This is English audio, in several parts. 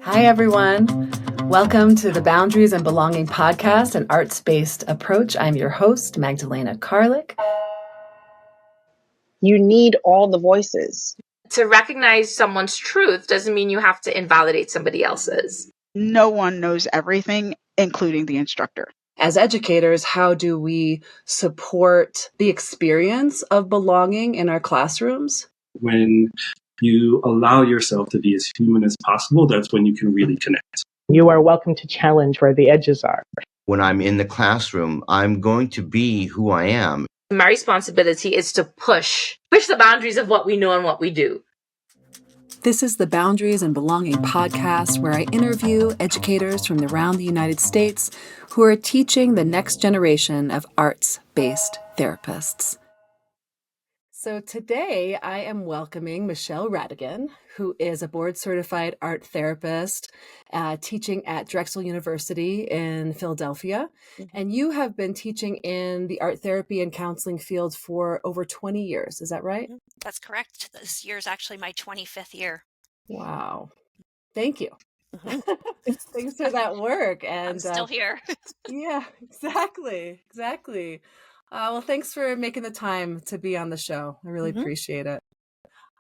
Hi, everyone. Welcome to the Boundaries and Belonging podcast, an arts-based approach. I'm your host, Magdalena Karlik. You need all the voices. To recognize someone's truth doesn't mean you have to invalidate somebody else's. No one knows everything, including the instructor. As educators, how do we support the experience of belonging in our classrooms? When you allow yourself to be as human as possible, that's when you can really connect. You are welcome to challenge where the edges are. When I'm in the classroom, I'm going to be who I am. My responsibility is to push the boundaries of what we know and what we do. This is the Boundaries and Belonging podcast, where I interview educators from around the United States who are teaching the next generation of arts-based therapists. So today I am welcoming Michele Rattigan, who is a board-certified art therapist teaching at Drexel University in Philadelphia. Mm-hmm. And you have been teaching in the art therapy and counseling field for over 20 years. Is that right? That's correct. This year is actually my 25th year. Wow. Thank you. Mm-hmm. Thanks for that work. And I'm still here. Yeah, exactly. Well, thanks for making the time to be on the show. I really appreciate it.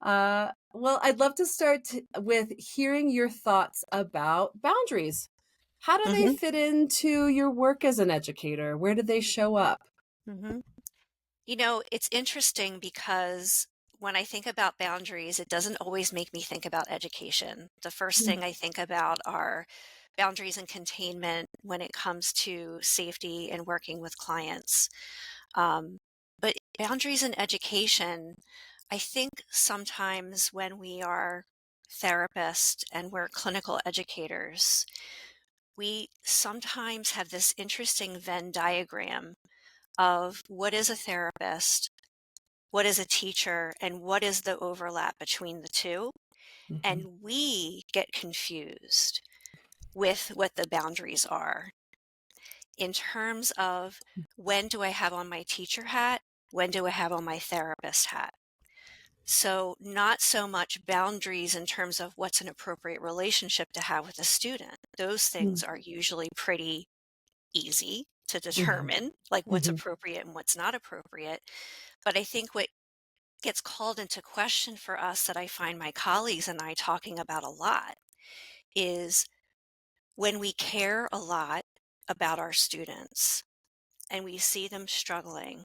Well, I'd love to start with hearing your thoughts about boundaries. How do they fit into your work as an educator? Where do they show up? You know, it's interesting because when I think about boundaries, it doesn't always make me think about education. The first thing I think about are boundaries and containment when it comes to safety and working with clients. But boundaries in education, I think sometimes when we are therapists and we're clinical educators, we sometimes have this interesting Venn diagram of what is a therapist, what is a teacher, and what is the overlap between the two. And we get confused with what the boundaries are in terms of when do I have on my teacher hat? When do I have on my therapist hat? So not so much boundaries in terms of what's an appropriate relationship to have with a student. Those things are usually pretty easy to determine, like what's appropriate and what's not appropriate. But I think what gets called into question for us that I find my colleagues and I talking about a lot is when we care a lot about our students and we see them struggling,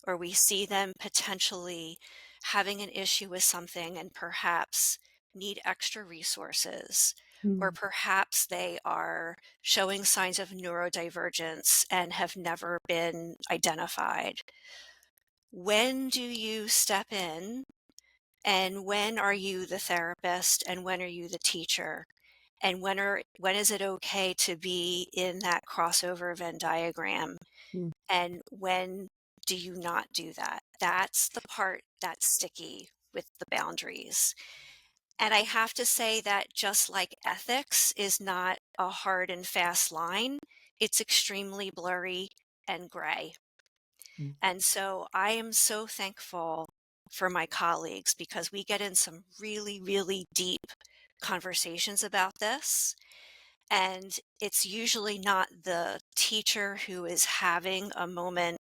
or we see them potentially having an issue with something and perhaps need extra resources, or perhaps they are showing signs of neurodivergence and have never been identified. When do you step in, and when are you the therapist, and when are you the teacher? And when is it okay to be in that crossover Venn diagram? And when do you not do that? That's the part that's sticky with the boundaries. And I have to say that just like ethics is not a hard and fast line, it's extremely blurry and gray. And so I am so thankful for my colleagues because we get in some really, really deep conversations about this. And it's usually not the teacher who is having a moment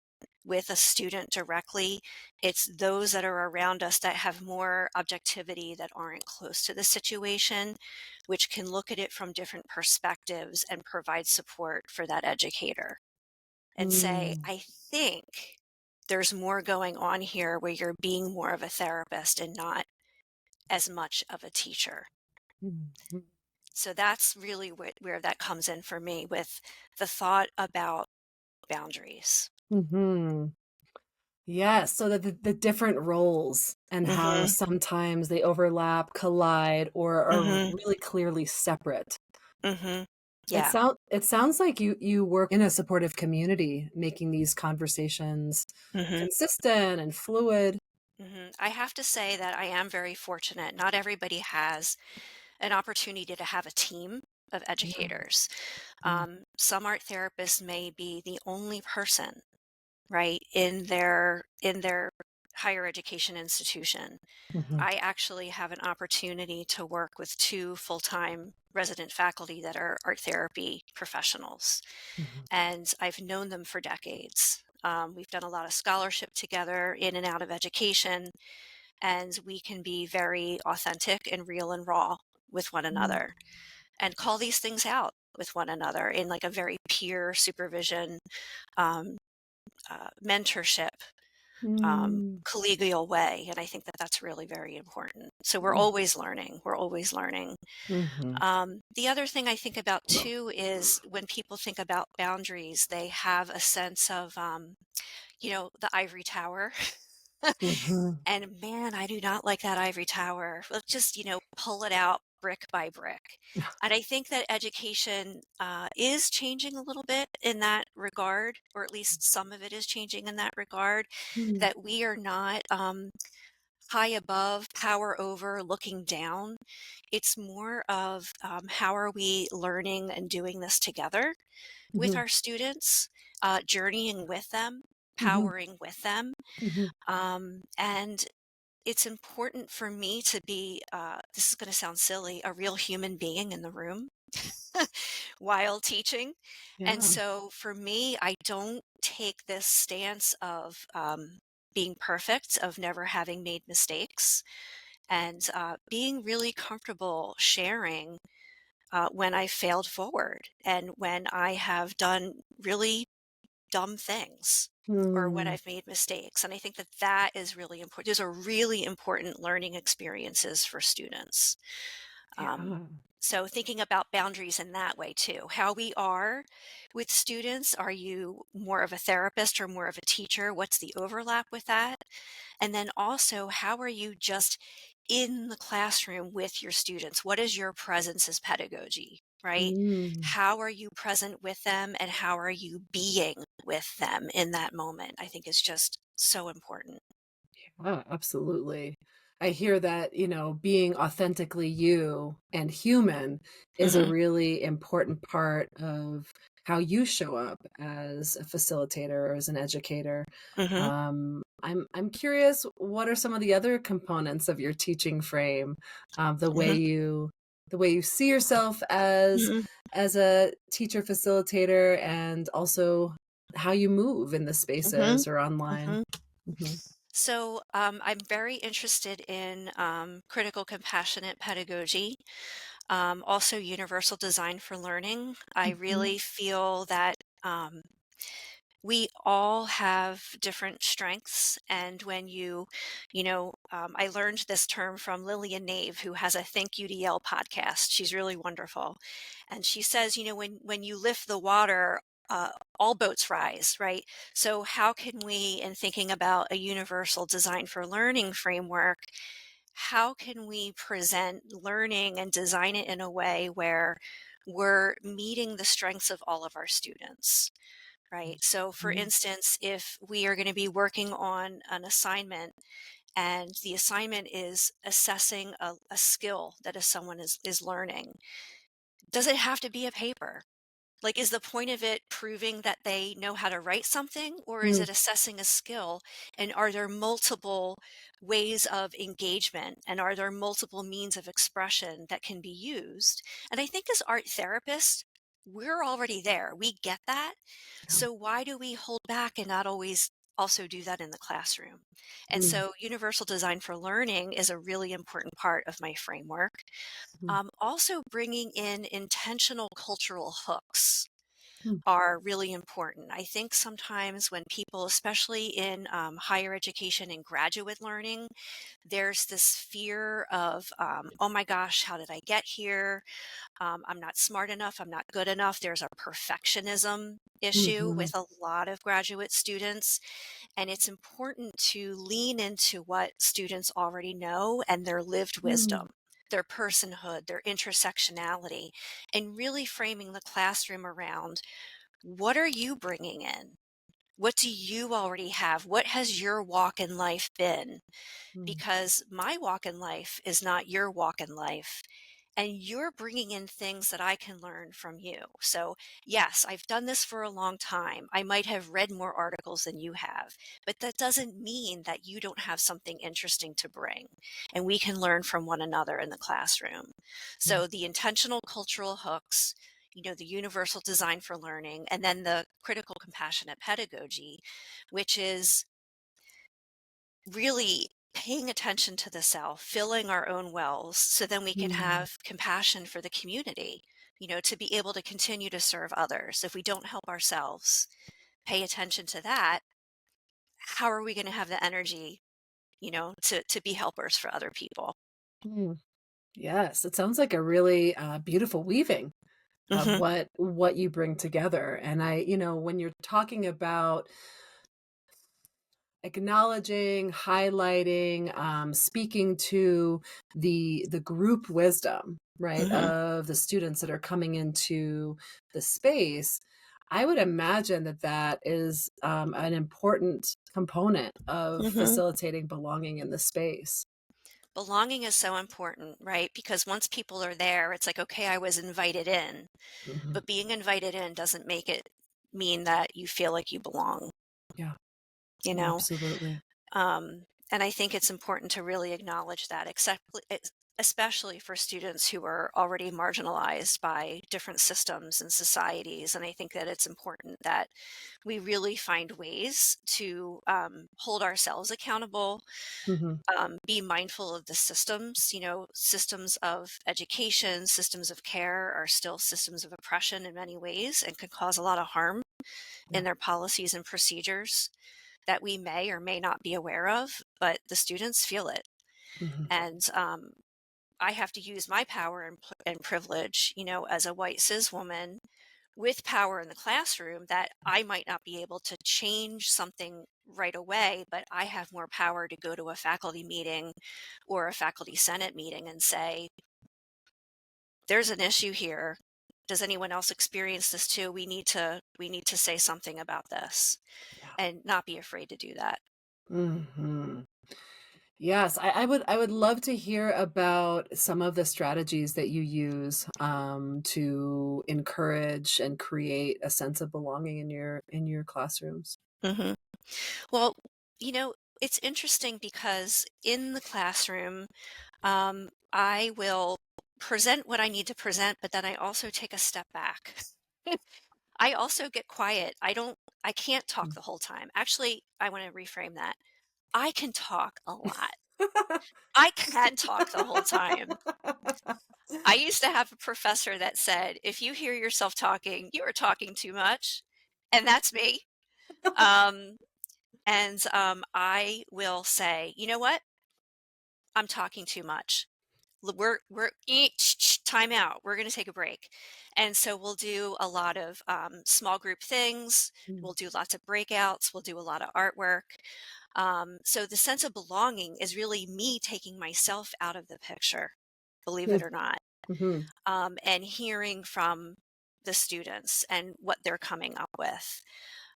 with a student directly. It's those that are around us that have more objectivity, that aren't close to the situation, which can look at it from different perspectives and provide support for that educator and say, I think there's more going on here where you're being more of a therapist and not as much of a teacher. So that's really where that comes in for me with the thought about boundaries. Yes, so the different roles and how sometimes they overlap, collide, or are really clearly separate. Yeah. It sounds like you work in a supportive community, making these conversations consistent and fluid. I have to say that I am very fortunate. Not everybody has an opportunity to have a team of educators. Some art therapists may be the only person, right, in their higher education institution. I actually have an opportunity to work with 2 full-time resident faculty that are art therapy professionals, and I've known them for decades. We've done a lot of scholarship together in and out of education, and we can be very authentic and real and raw with one another and call these things out with one another in like a very peer supervision, um, mentorship, collegial way. And I think that that's really very important. So we're always learning. We're always learning. The other thing I think about too is when people think about boundaries, they have a sense of, the ivory tower. And man, I do not like that ivory tower. Let's just, pull it out brick by brick. And I think that education is changing a little bit in that regard, or at least some of it is changing in that regard, that we are not high above, power over, looking down. It's more of how are we learning and doing this together with our students, journeying with them, powering with them. And it's important for me to be, this is going to sound silly, a real human being in the room while teaching. And so for me, I don't take this stance of being perfect, of never having made mistakes, and being really comfortable sharing when I failed forward and when I have done really dumb things or when I've made mistakes. And I think that that is really important. Those are really important learning experiences for students. So thinking about boundaries in that way too, how we are with students. Are you more of a therapist or more of a teacher? What's the overlap with that? And then also, how are you just in the classroom with your students? What is your presence as pedagogy, right? How are you present with them and how are you being with them in that moment? I think is just so important. Absolutely. I hear that, being authentically you and human is a really important part of how you show up as a facilitator or as an educator. I'm curious, what are some of the other components of your teaching frame? The way you see yourself as a teacher facilitator, and also how you move in the spaces or online. So I'm very interested in critical compassionate pedagogy, also universal design for learning. I really feel that we all have different strengths. And when I learned this term from Lillian Nave, who has a Think UDL podcast. She's really wonderful. And she says, when you lift the water, all boats rise, right? So how can we, in thinking about a universal design for learning framework, how can we present learning and design it in a way where we're meeting the strengths of all of our students? Right. So, for instance, if we are going to be working on an assignment and the assignment is assessing a skill that someone is learning, does it have to be a paper? Like, is the point of it proving that they know how to write something, or is it assessing a skill? And are there multiple ways of engagement? And are there multiple means of expression that can be used? And I think as art therapists, we're already there. We get that. So why do we hold back and not always also do that in the classroom? And so universal design for learning is a really important part of my framework. Also, bringing in intentional cultural hooks are really important. I think sometimes when people, especially in higher education and graduate learning, there's this fear of, oh my gosh, how did I get here? I'm not smart enough. I'm not good enough. There's a perfectionism issue with a lot of graduate students. And it's important to lean into what students already know and their lived wisdom, their personhood, their intersectionality, and really framing the classroom around what are you bringing in? What do you already have? What has your walk in life been? Because my walk in life is not your walk in life. and you're bringing in things that I can learn from you. So, yes, I've done this for a long time. I might have read more articles than you have, but that doesn't mean that you don't have something interesting to bring. And we can learn from one another in the classroom. So, the intentional cultural hooks, the universal design for learning, and then the critical compassionate pedagogy, which is really paying attention to the self, filling our own wells, so then we can have compassion for the community, to be able to continue to serve others. If we don't help ourselves pay attention to that, how are we going to have the energy, to be helpers for other people? Mm. Yes, it sounds like a really beautiful weaving of Hmm. what you bring together. And when you're talking about acknowledging, highlighting, speaking to the group wisdom, right, Hmm. of the students that are coming into the space, I would imagine that that is an important component of Hmm. facilitating belonging in the space. Belonging is so important, right? Because once people are there, it's like, okay, I was invited in, Mhm. but being invited in doesn't make it mean that you feel like you belong, Yeah, you know? absolutely. And I think it's important to really acknowledge that, especially for students who are already marginalized by different systems and societies. And I think that it's important that we really find ways to hold ourselves accountable, Hmm. be mindful of the systems. Systems of education, systems of care are still systems of oppression in many ways and can cause a lot of harm Yeah. in their policies and procedures that we may or may not be aware of, but the students feel it. Hmm. And I have to use my power and privilege, as a white cis woman with power in the classroom, that I might not be able to change something right away, but I have more power to go to a faculty meeting or a faculty senate meeting and say, there's an issue here. Does anyone else experience this too? We need to say something about this, Yeah. and not be afraid to do that. Hmm. Yes, I would love to hear about some of the strategies that you use to encourage and create a sense of belonging in your classrooms. Hmm. Well, you know, it's interesting because in the classroom, I will present what I need to present, but then I also take a step back. I also get quiet. I can't talk the whole time. Actually, I want to reframe that. I can talk a lot. I can talk the whole time. I used to have a professor that said, if you hear yourself talking, you are talking too much. And that's me. Um, and I will say, you know what? I'm talking too much. We're time out. We're going to take a break. And so we'll do a lot of small group things. Mm. We'll do lots of breakouts. We'll do a lot of artwork. So the sense of belonging is really me taking myself out of the picture, believe it or not, Mhm. and hearing from the students and what they're coming up with,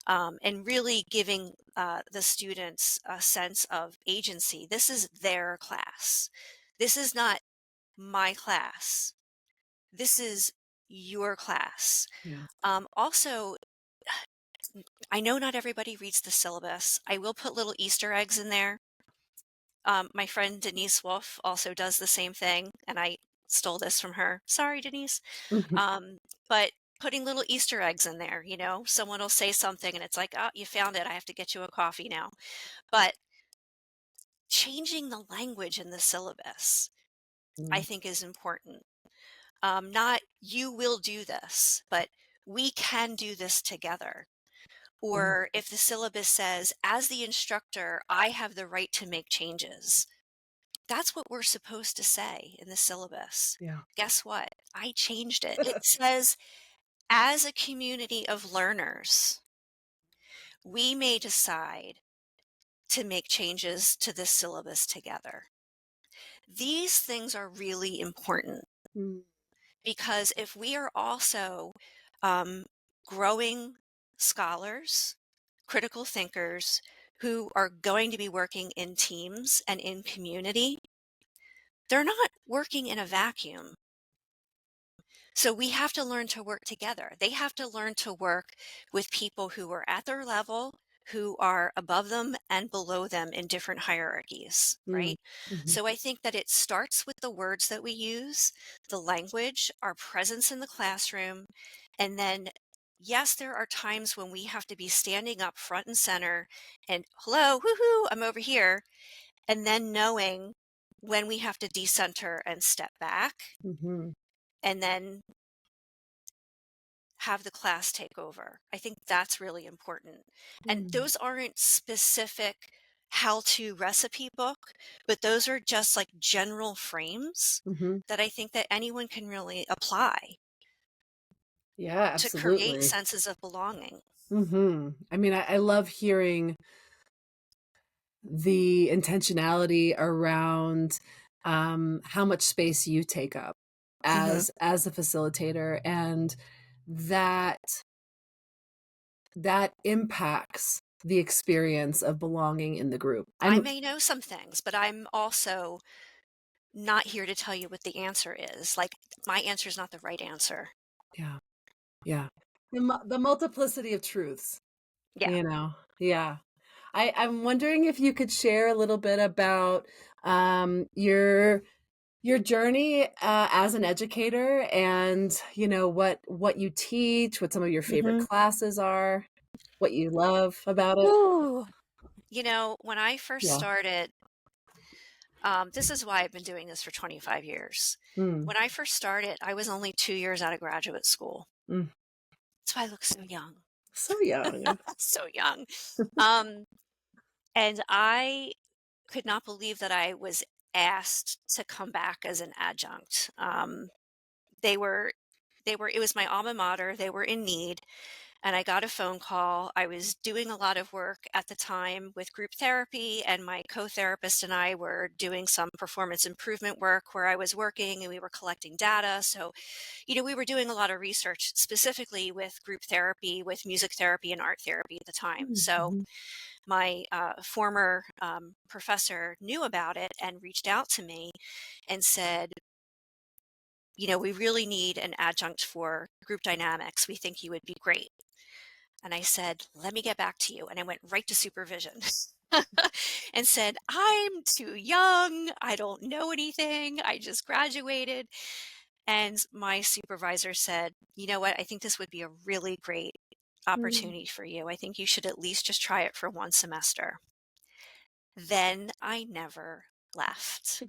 and really giving the students a sense of agency. This is their class. This is not my class. This is your class. Yeah. Also, I know not everybody reads the syllabus. I will put little Easter eggs in there. My friend Denise Wolf also does the same thing, and I stole this from her. Sorry, Denise. Mhm. But putting little Easter eggs in there, someone will say something and it's like, oh, you found it. I have to get you a coffee now. But changing the language in the syllabus, I Mm. think, is important. Not you will do this, but we can do this together. Mm. Or if the syllabus says, as the instructor, I have the right to make changes. That's what we're supposed to say in the syllabus. Yeah. Guess what? I changed it. It says, as a community of learners, we may decide to make changes to this syllabus together. These things are really important Mm. because if we are also um, growing scholars, critical thinkers who are going to be working in teams and in community, they're not working in a vacuum. So we have to learn to work together. They have to learn to work with people who are at their level, who are above them and below them in different hierarchies, Mm. right? Mhm. So I think that it starts with the words that we use, the language, our presence in the classroom, and then yes, there are times when we have to be standing up front and center and hello, woohoo, I'm over here, and then knowing when we have to decenter and step back Mhm. and then have the class take over. I think that's really important. And Mm. those aren't specific how-to recipe book, but those are just like general frames Mhm. that I think that anyone can really apply Yeah, to create absolutely. senses of belonging. I mean, I love hearing the intentionality around how much space you take up Mhm. as a facilitator, and that that impacts the experience of belonging in the group. I may know some things, but I'm also not here to tell you what the answer is. Like, my answer is not the right answer. Yeah, yeah. The multiplicity of truths, Yeah. you know. Yeah. I'm wondering if you could share a little bit about your journey as an educator, and what you teach, what some of your favorite Mhm. classes are, what you love about it. Ooh. When I first Yeah. started, this is why I've been doing this for 25 years. Mm, When I first started, I was only 2 years out of graduate school. mm. That's why I look so young. So young. So young. Um, and I could not believe that I was asked to come back as an adjunct. They were, it was my alma mater. They were in need. And I got a phone call. I was doing a lot of work at the time with group therapy, and my co-therapist and I were doing some performance improvement work where I was working and we were collecting data. So, we were doing a lot of research specifically with group therapy, with music therapy and art therapy at the time. So Mhm. my former professor knew about it and reached out to me and said, we really need an adjunct for group dynamics. We think you would be great. And I said, let me get back to you. And I went right to supervision and said, I'm too young. I don't know anything. I just graduated. And my supervisor said, you know what? I think this would be a really great Mm. opportunity for you. I think you should at least just try it for one semester. Then I never left.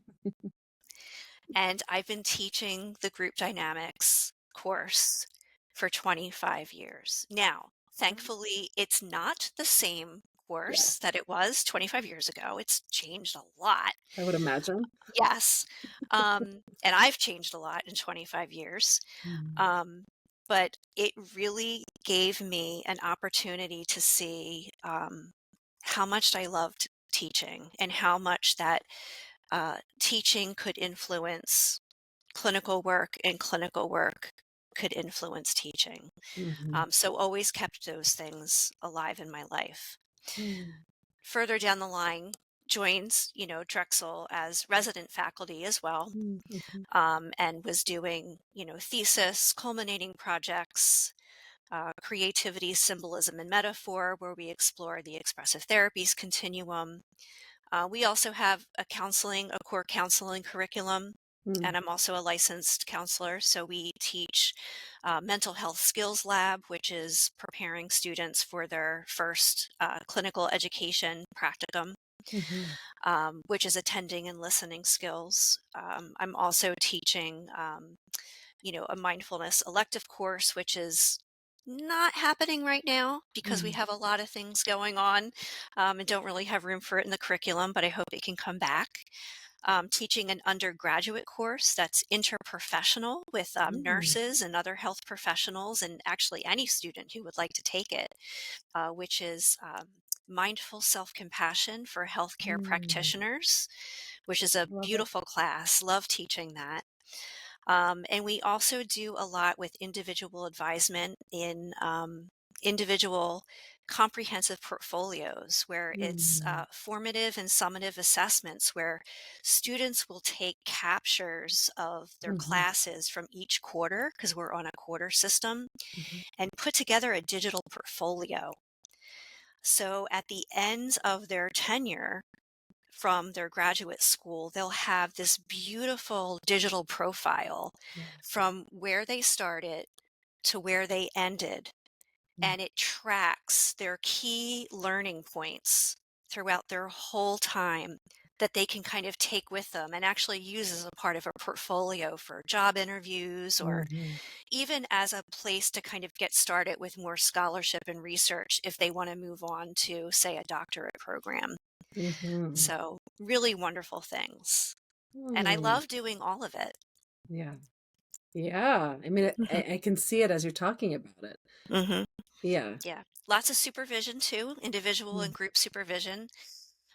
And I've been teaching the group dynamics course for 25 years. Now, thankfully, it's not the same Yeah, course that it was 25 years ago. It's changed a lot. I would imagine. Yes. And I've changed a lot in 25 years. Mm. Um, but it really gave me an opportunity to see how much I loved teaching and how much that teaching could influence clinical work and clinical work could influence teaching. Mhm. So always kept those things alive in my life. Mm. Further down the line, joined, Drexel as resident faculty as well, Mm, mhm. and was doing, thesis, culminating projects, creativity, symbolism, and metaphor, where we explore the expressive therapies continuum. We also have a core counseling curriculum, Mm. and I'm also a licensed counselor. So we teach mental health skills lab, which is preparing students for their first clinical education practicum, Mhm. which is attending and listening skills. I'm also teaching, a mindfulness elective course, which is not happening right now because we Mm. have a lot of things going on and don't really have room for it in the curriculum, but I hope it can come back. Teaching an undergraduate course that's interprofessional with Mm. nurses and other health professionals, and actually any student who would like to take it, which is mindful self-compassion for healthcare Mm. practitioners, which is a Love it. beautiful class. Love teaching that. And we also do a lot with individual advisement in individual comprehensive portfolios where it's formative and summative assessments where students will take captures of their classes from each quarter, because we're on a quarter system, and put together a digital portfolio. So at the end of their tenure from their graduate school, they'll have this beautiful digital profile from where they started to where they ended, and it tracks their key learning points throughout their whole time that they can kind of take with them and actually use as a part of a portfolio for job interviews, or even as a place to kind of get started with more scholarship and research if they want to move on to, say, a doctorate program. So really wonderful things. And I love doing all of it. Yeah. Yeah. I mean, I can see it as you're talking about it. Mm-hmm. Yeah. Yeah. Lots of supervision too, individual and group supervision.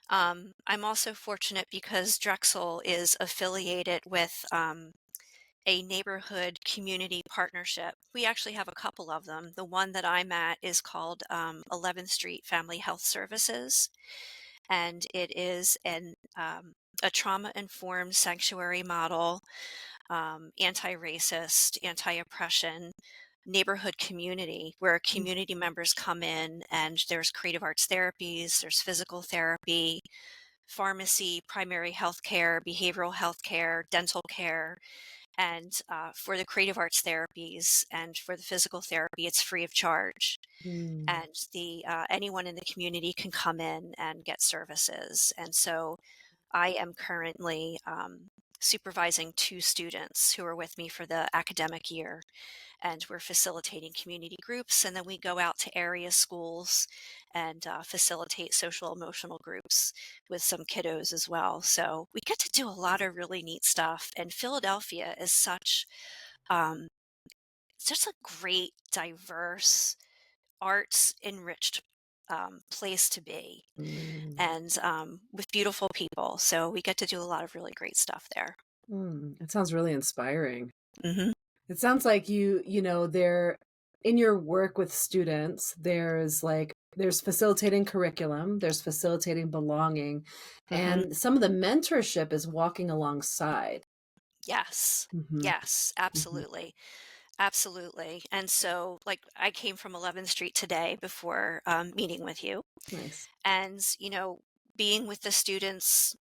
I'm also fortunate because Drexel is affiliated with a neighborhood community partnership. We actually have a couple of them. The one that I'm at is called 11th Street Family Health Services, and it is a trauma-informed sanctuary model, anti-racist, anti-oppression neighborhood community where community members come in, and there's creative arts therapies, there's physical therapy, pharmacy, primary health care, behavioral health care, dental care. And for the creative arts therapies and for the physical therapy, it's free of charge. And the anyone in the community can come in and get services. And so I am currently supervising 2 students who are with me for the academic year, and we're facilitating community groups, and then we go out to area schools and facilitate social emotional groups with some kiddos as well. So we get to do a lot of really neat stuff, and Philadelphia is such a great, diverse, arts enriched place to be, and with beautiful people. So we get to do a lot of really great stuff there. It sounds really inspiring. Hmm. It sounds like there in your work with students, there's facilitating curriculum, there's facilitating belonging, and some of the mentorship is walking alongside. Yes. Yes, absolutely. Absolutely. And so, like, I came from 11th Street today before meeting with you. Nice. And, being with the students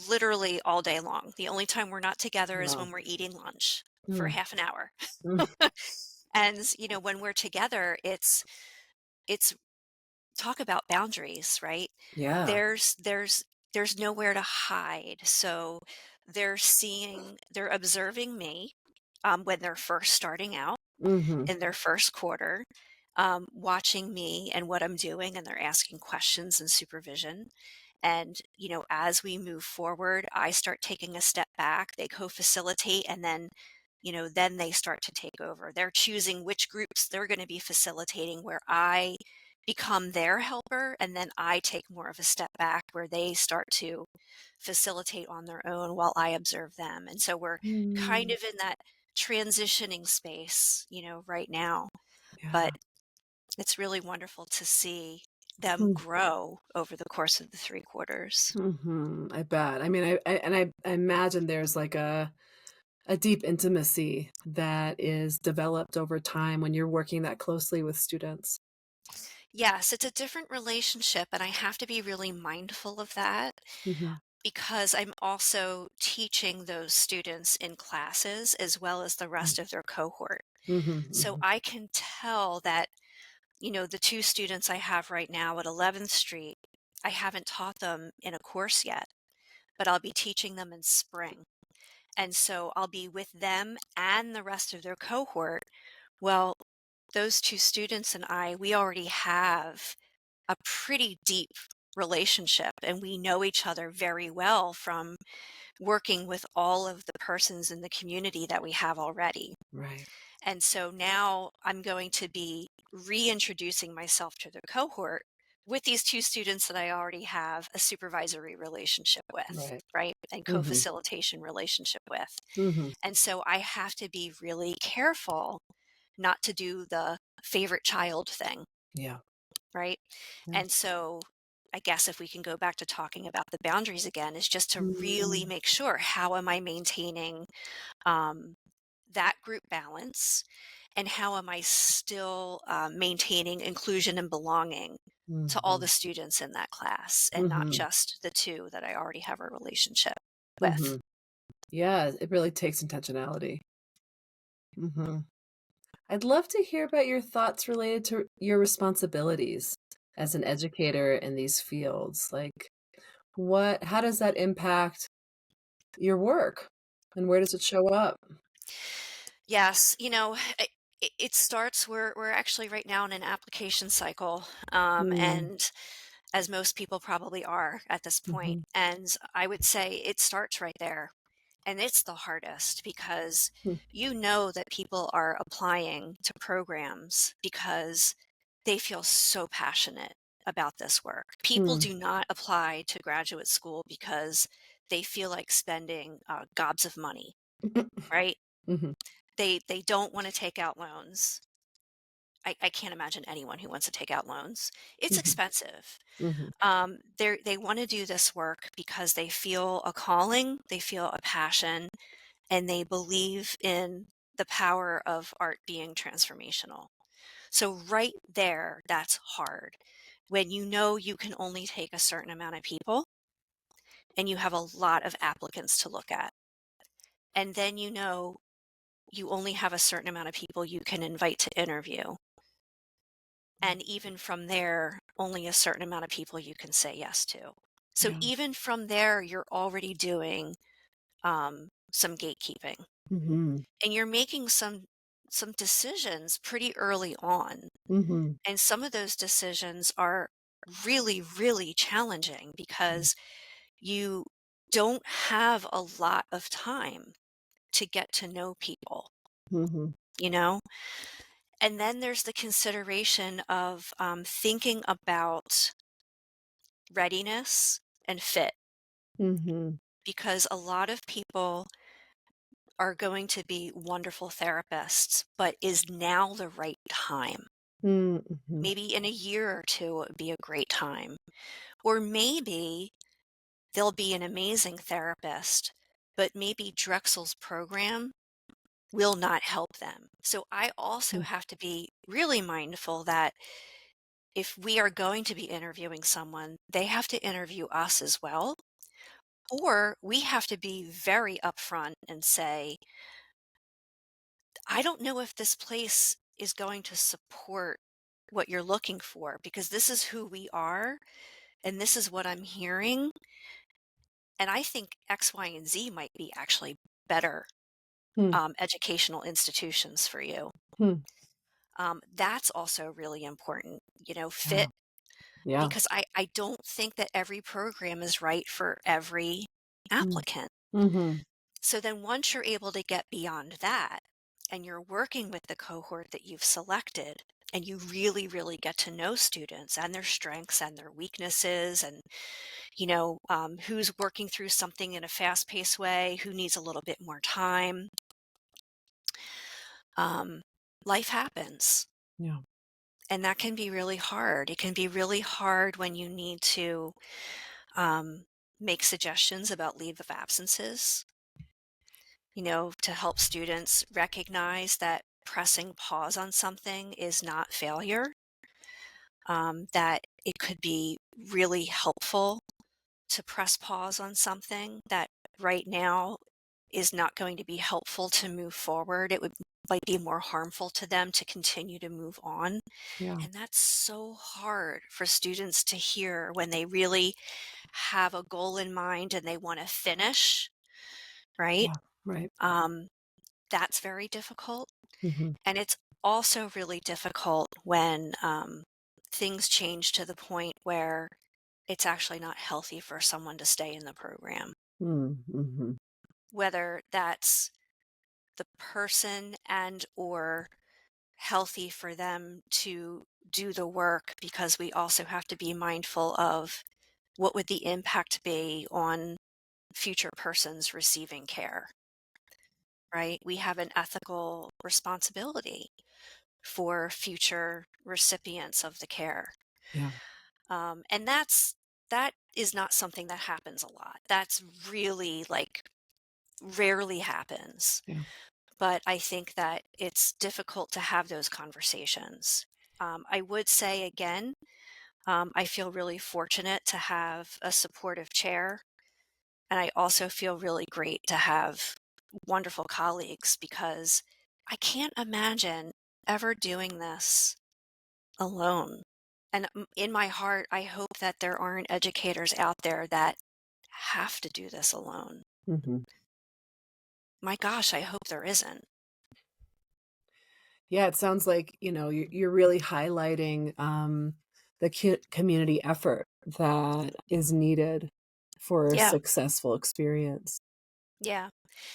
literally all day long. The only time we're not together is when we're eating lunch for half an hour. And, when we're together, it's talk about boundaries, right? Yeah. There's nowhere to hide. So they're observing me when they're first starting out in their first quarter, watching me and what I'm doing, and they're asking questions and supervision. And, as we move forward, I start taking a step back, they co-facilitate, and then they start to take over. They're choosing which groups they're going to be facilitating, where I become their helper, and then I take more of a step back where they start to facilitate on their own while I observe them. And so we're kind of in that transitioning space, right now. But it's really wonderful to see them grow over the course of the 3 quarters. I bet. I mean, I imagine there's like a deep intimacy that is developed over time when you're working that closely with students. Yes, it's a different relationship, and I have to be really mindful of that because I'm also teaching those students in classes as well as the rest of their cohort. So I can tell that, the 2 students I have right now at 11th Street, I haven't taught them in a course yet, but I'll be teaching them in spring. And so I'll be with them and the rest of their cohort. Well, those 2 students and we already have a pretty deep relationship, and we know each other very well from working with all of the persons in the community that we have already. Right. And so now I'm going to be reintroducing myself to the cohort with these 2 students that I already have a supervisory relationship with, right? And co-facilitation relationship with. And so I have to be really careful not to do the favorite child thing. Yeah. right? Yeah. And so I guess if we can go back to talking about the boundaries again, is just to really make sure, how am I maintaining um, that group balance, and how am I still maintaining inclusion and belonging to all the students in that class, and not just the two that I already have a relationship with. Yeah, it really takes intentionality. I'd love to hear about your thoughts related to your responsibilities as an educator in these fields. Like, how does that impact your work, and where does it show up? Yes, it starts, we're actually right now in an application cycle, Mm, and as most people probably are at this point. mhm, And I would say it starts right there. And it's the hardest, because mm, you know that people are applying to programs because they feel so passionate about this work. People mm. do not apply to graduate school because they feel like spending gobs of money, right? Mhm, They don't want to take out loans. I can't imagine anyone who wants to take out loans. It's mhm, expensive. mhm, They want to do this work because they feel a calling, they feel a passion, and they believe in the power of art being transformational. So right there, that's hard. When you know you can only take a certain amount of people and you have a lot of applicants to look at. And then you know you only have a certain amount of people you can invite to interview. And even from there, only a certain amount of people you can say yes to. So yeah. even from there, you're already doing some gatekeeping, Mhm, and you're making some decisions pretty early on. mhm, And some of those decisions are really, really challenging, because you don't have a lot of time to get to know people, mhm, you know? And then there's the consideration of thinking about readiness and fit, mhm, because a lot of people are going to be wonderful therapists, but is now the right time? mhm, Maybe in a year or two, it would be a great time. Or maybe they'll be an amazing therapist, but maybe Drexel's program will not help them. So I also mhm, have to be really mindful that if we are going to be interviewing someone, they have to interview us as well. Or we have to be very upfront and say, I don't know if this place is going to support what you're looking for, because this is who we are and this is what I'm hearing. And I think X, Y, and Z might be actually better mm, educational institutions for you. mm. That's also really important, Yeah, fit, yeah. because I don't think that every program is right for every Mm, applicant. mhm, So then once you're able to get beyond that, and you're working with the cohort that you've selected, and you really, really get to know students and their strengths and their weaknesses, and who's working through something in a fast-paced way, who needs a little bit more time. Um, Life happens, yeah. and that can be really hard. It can be really hard when you need to um, make suggestions about leave of absences, to help students recognize that pressing pause on something is not failure, that it could be really helpful to press pause on something that right now is not going to be helpful to move forward. Might be more harmful to them to continue to move on. Yeah, And that's so hard for students to hear when they really have a goal in mind and they want to finish, right? yeah, right. Um, that's very difficult. Mhm, And it's also really difficult when things change to the point where it's actually not healthy for someone to stay in the program, mm, mhm, whether that's the person and or healthy for them to do the work, because we also have to be mindful of what would the impact be on future persons receiving care, right? We have an ethical responsibility for future recipients of the care. Yeah. And that is not something that happens a lot. That's really like rarely happens. Yeah. But I think that it's difficult to have those conversations. I would say again, I feel really fortunate to have a supportive chair. And I also feel really great to have wonderful colleagues because I can't imagine ever doing this alone. And in my heart, I hope that there aren't educators out there that have to do this alone. Hmm. My gosh, I hope there isn't. Yeah, it sounds like, you're really highlighting the community effort that is needed for a Yeah, successful experience. yeah.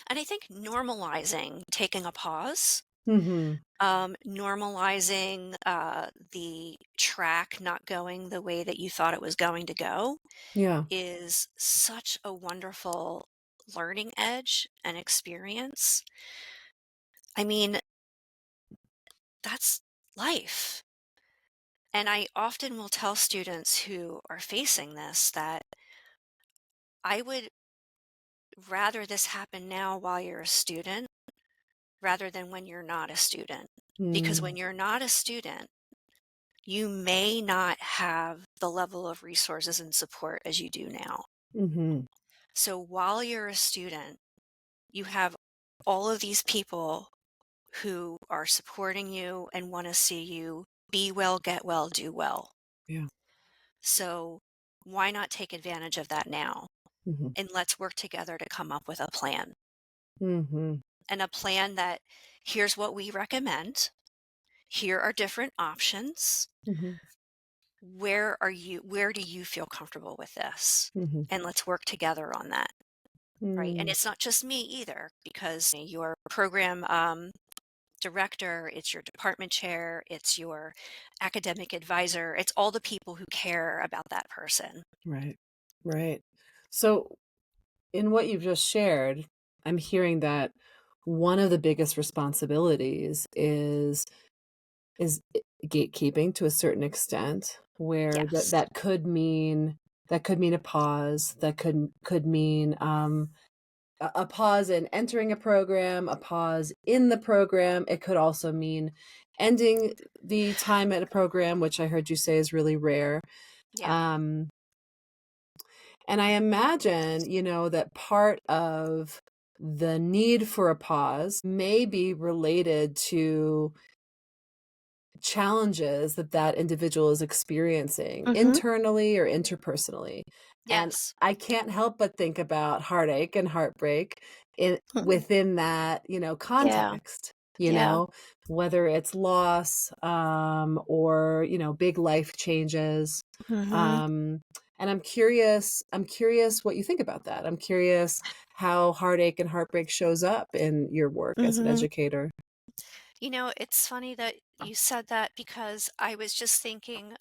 And I think normalizing taking a pause, Hmm. normalizing the track not going the way that you thought it was going to go Yeah. is such a wonderful learning edge and experience. I mean, that's life. And I often will tell students who are facing this that I would rather this happen now while you're a student rather than when you're not a student. Because when Mm. you're not a student, you may not have the level of resources and support as you do now. Hmm. So while you're a student, you have all of these people who are supporting you and want to see you be well, get well, do well. Yeah. So why not take advantage of that now? Hmm. And let's work together to come up with a plan. Hmm. And a plan that here's what we recommend. Here are different options. Hmm. Where do you feel comfortable with this? Hmm. And let's work together on that. Right. And Mm. it's not just me either, because your program director, it's your department chair, it's your academic advisor, it's all the people who care about that person. Right. Right. So, in what you've just shared, I'm hearing that one of the biggest responsibilities is gatekeeping to a certain extent, where that Yes. that could mean a pause, that could mean a pause in entering a program, a pause in the program. It could also mean ending the time at a program, which I heard you say is really rare. Yeah. Um, and I imagine, that part of the need for a pause may be related to challenges that individual is experiencing Mm-hmm. internally or interpersonally. And Yes. I can't help but think about heartache and heartbreak Mhm. within that, Yeah. context, Yeah. whether it's loss, or, big life changes. Mm-hmm. Um, and I'm curious what you think about that. I'm curious how heartache and heartbreak shows up in your work as an Mm-hmm. educator. It's funny that you said that because I was just thinking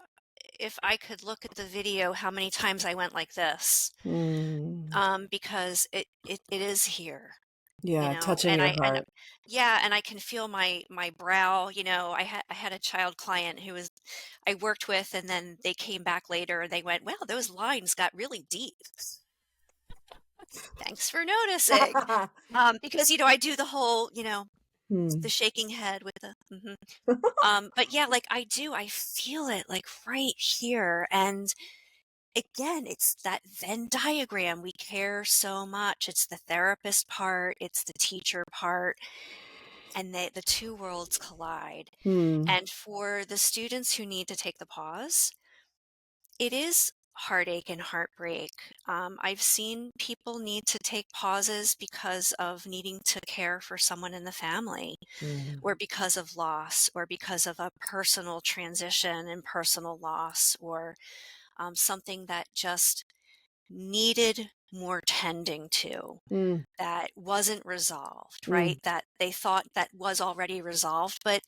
if I could look at the video, how many times I went like this, Mm. because it is here, Yeah, touching and your and heart. yeah, and I can feel my brow. I had a child client who was I worked with, and then they came back later and they went, "Well, those lines got really deep. Thanks for noticing." Because I do the whole, Hmm. the shaking head with the. Mhm. But yeah, like I feel it like right here. And again, it's that Venn diagram. We care so much. It's the therapist part, it's the teacher part, and the two worlds collide. Hmm. And for the students who need to take the pause, it is heartache and heartbreak. I've seen people need to take pauses because of needing to care for someone in the family, Mm. or because of loss, or because of a personal transition and personal loss, or something that just needed more tending to, Mm. that wasn't resolved, Mm. right? That they thought that was already resolved, but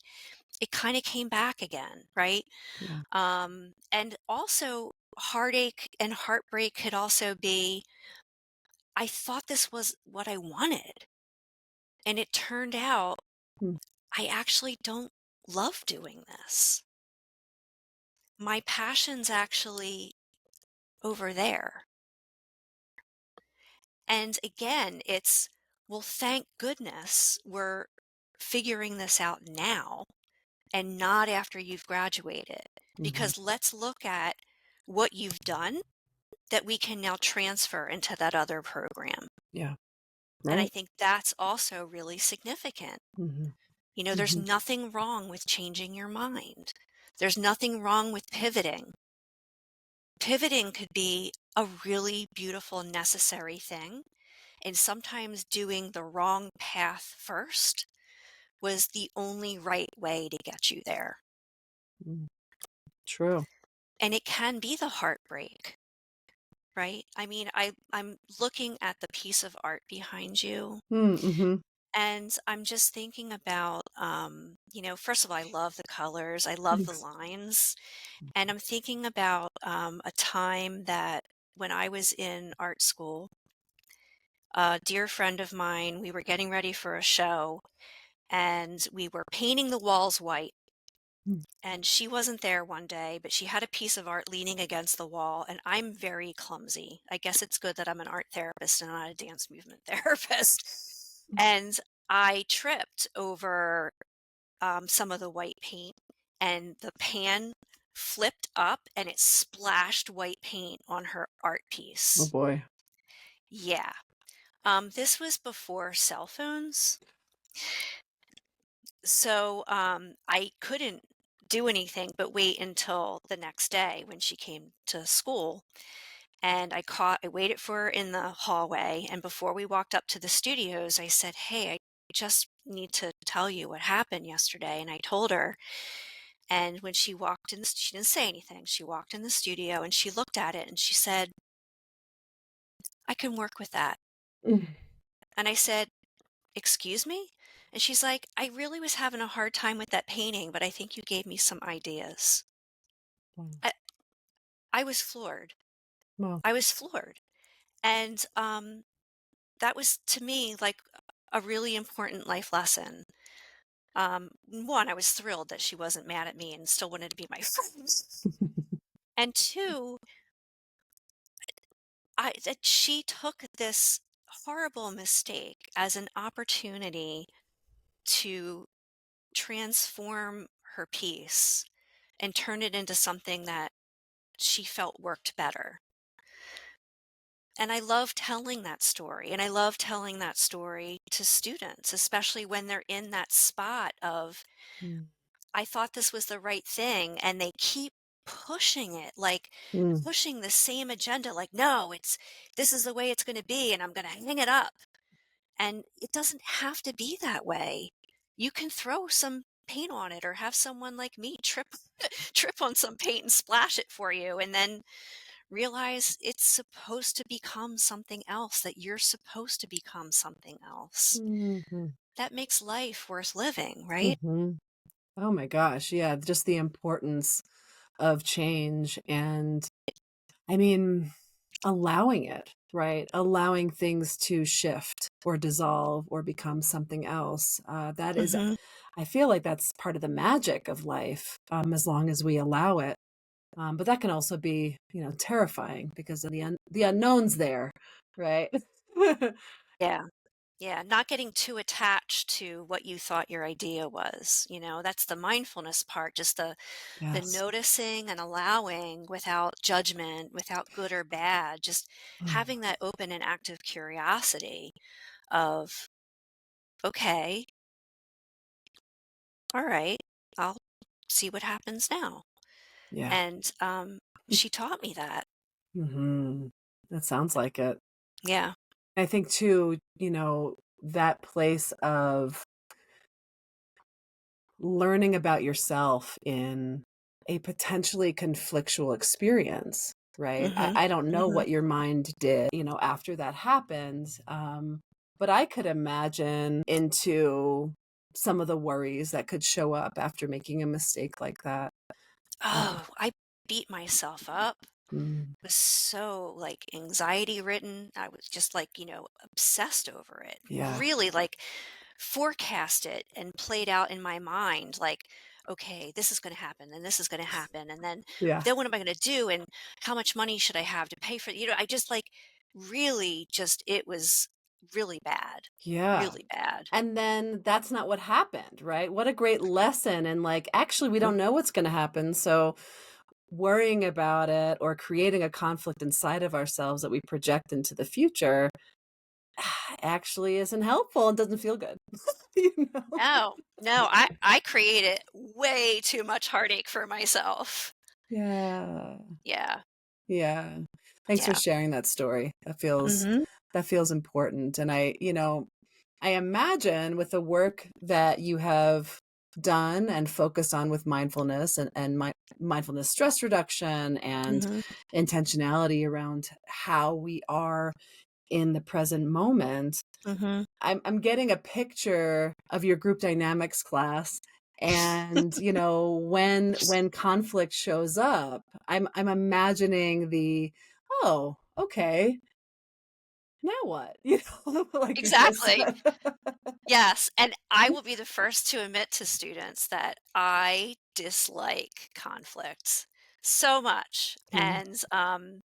it kind of came back again, right? Yeah. And also, heartache and heartbreak could also be I thought this was what I wanted. And it turned out Mm. I actually don't love doing this. my passion's actually over there. And again, it's, well, thank goodness we're figuring this out now and not after you've graduated. Because let's look at what you've done that we can now transfer into that other program. Yeah. And I Right. think that's also really significant. You know, there's nothing wrong with changing your mind. There's nothing wrong with pivoting. Pivoting could be a really beautiful, necessary thing. And sometimes doing the wrong path first was the only right way to get you there. True. And it can be the heartbreak, right? I mean, I'm looking at the piece of art behind you, Mm-hmm. and I'm just thinking about, you know, first of all, I love the colors, I love the lines, and I'm thinking about a time that when I was in art school, a dear friend of mine, we were getting ready for a show, and we were painting the walls white. And she wasn't there one day, but she had a piece of art leaning against the wall, and I'm very clumsy. I guess it's good that I'm an art therapist and not a dance movement therapist. And I tripped over some of the white paint, and the pan flipped up and it splashed white paint on her art Oh piece. boy. Yeah. This was before cell phones. So I couldn't do anything but wait until the next day when she came to school. And I waited for her in the hallway. And before we walked up to the studios, I said, "Hey, I just need to tell you what happened yesterday." And I told her. And when she walked in, she didn't say anything. She walked in the studio and she looked at it and she said, "I can work with that." And I said, "Excuse me?" And she's like, "I really was having a hard time with that painting, but I think you gave me some ideas." I, I was floored. Well, I was floored. And that was to me like a really important life lesson. One, I was thrilled that she wasn't mad at me and still wanted to be my friend. And two, that she took this horrible mistake as an opportunity to transform her piece and turn it into something that she felt worked better. And I love telling that story. And I love telling that story to students, especially when they're in that spot of, I thought this was the right thing. And they keep pushing it, like pushing the same agenda, like, no, this is the way it's going to be. And I'm going to hang it up. And it doesn't have to be that way. You can throw some paint on it or have someone like me trip trip on some paint and splash it for you, and then realize it's supposed to become something else, that you're supposed to become something else. That makes life worth living, right? Oh my gosh. Yeah. Just the importance of change and I mean, allowing it, right? Allowing things to shift or dissolve or become something else. That is, Hmm. I feel like that's part of the magic of life, as long as we allow it. But that can also be, terrifying because of the unknowns there, right? Yeah. Yeah. Not getting too attached to what you thought your idea was. That's the mindfulness part, just the Yes. noticing and allowing without judgment, without good or bad, just having that open and active curiosity of, okay, all right, I'll see what happens now. Yeah. And she taught me that. hmm That sounds like it. Yeah. I think too, that place of learning about yourself in a potentially conflictual experience, right? I, Hmm. I don't know Hmm. what your mind did, after that happened. But I could imagine into some of the worries that could show up after making a mistake like that. Oh, I beat myself up. Mm, Was so like anxiety ridden. I was just like, obsessed over it. yeah. Really like forecast it and played out in my mind like, okay, this is going to happen and this is going to happen. And Yeah. then what am I going to do? And how much money should I have to pay for, I just like really just, it was really bad, Yeah. really bad. And then that's not what happened, right? What a great lesson. And like, actually, we don't know what's going to happen. So worrying about it or creating a conflict inside of ourselves that we project into the future actually isn't helpful and doesn't feel good. No, I created way too much heartache for myself. Yeah. Yeah. Yeah. Thanks for Yeah. sharing that story. Mm-hmm. That feels important. And I imagine with the work that you have done and focused on with mindfulness and mindfulness stress reduction and Mm-hmm. intentionality around how we are in the present moment, Mm-hmm. I'm getting a picture of your group dynamics class. And when conflict shows up, I'm imagining oh, okay, now what? Like you just Exactly. said. Yes. And I will be the first to admit to students that I dislike conflict so much. Yeah. And,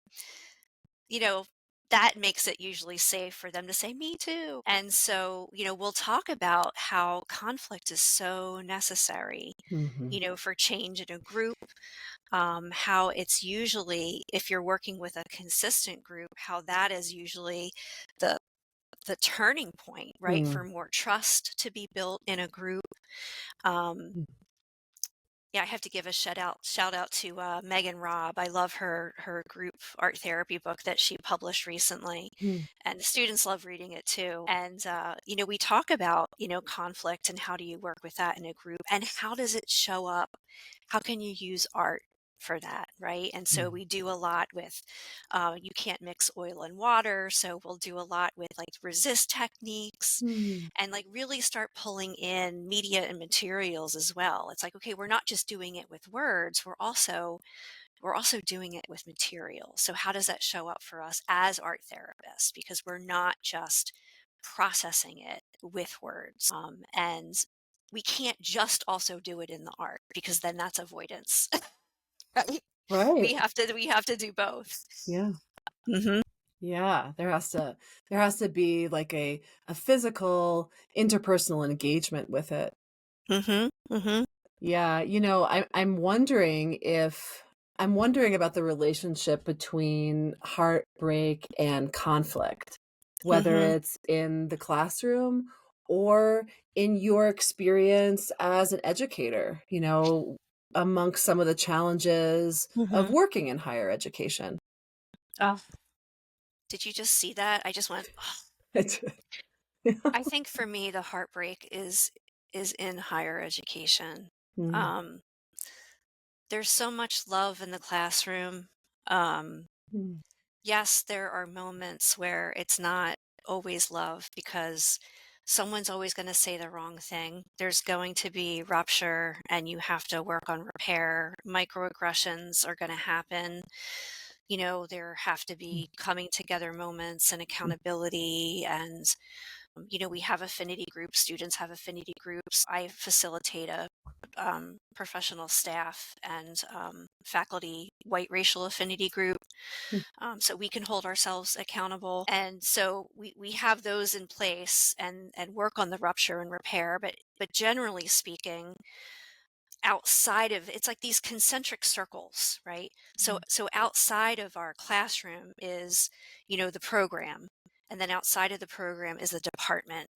you know, that makes it usually safe for them to say, me too. And so, we'll talk about how conflict is so necessary, Mhm. for change in a group, how it's usually, if you're working with a consistent group, how that is usually the the turning point, right, Mm. for more trust to be built in a group. Um, Mm. yeah, I have to give a shout out to Megan Robb. I love her group art therapy book that she published recently, Mm. and the students love reading it too. And we talk about conflict and how do you work with that in a group, and how does it show up? How can you use art for that, right? And so Mm. we do a lot with you can't mix oil and water, so we'll do a lot with like resist techniques Mm. and like really start pulling in media and materials as well. It's like, okay, we're not just doing it with words, we're also doing it with materials. So how does that show up for us as art therapists? Because we're not just processing it with words. And we can't just also do it in the art, because then that's avoidance. Right? Right. We have to do both. Yeah. Mm-hmm. Yeah. There has to be like a physical interpersonal engagement with it. Mm-hmm. Mm-hmm. Yeah. I'm wondering about the relationship between heartbreak and conflict, whether Mm-hmm. it's in the classroom or in your experience as an educator, amongst some of the challenges of Mm-hmm. working in higher education. Oh, did you just see that? I just went, I think for me, the heartbreak is in higher education. Mm. Um, there's so much love in the classroom. Um, Mm. yes, there are moments where it's not always love, because someone's always going to say the wrong thing. There's going to be rupture, and you have to work on repair. Microaggressions are going to happen. There have to be coming together moments and accountability, and we have affinity groups. Students have affinity groups. I facilitate a professional staff and faculty white racial affinity group, Mm. so we can hold ourselves accountable. And so we have those in place and work on the rupture and repair. But generally speaking, outside of, it's like these concentric circles, right? So outside of our classroom is the program, and then outside of the program is the department,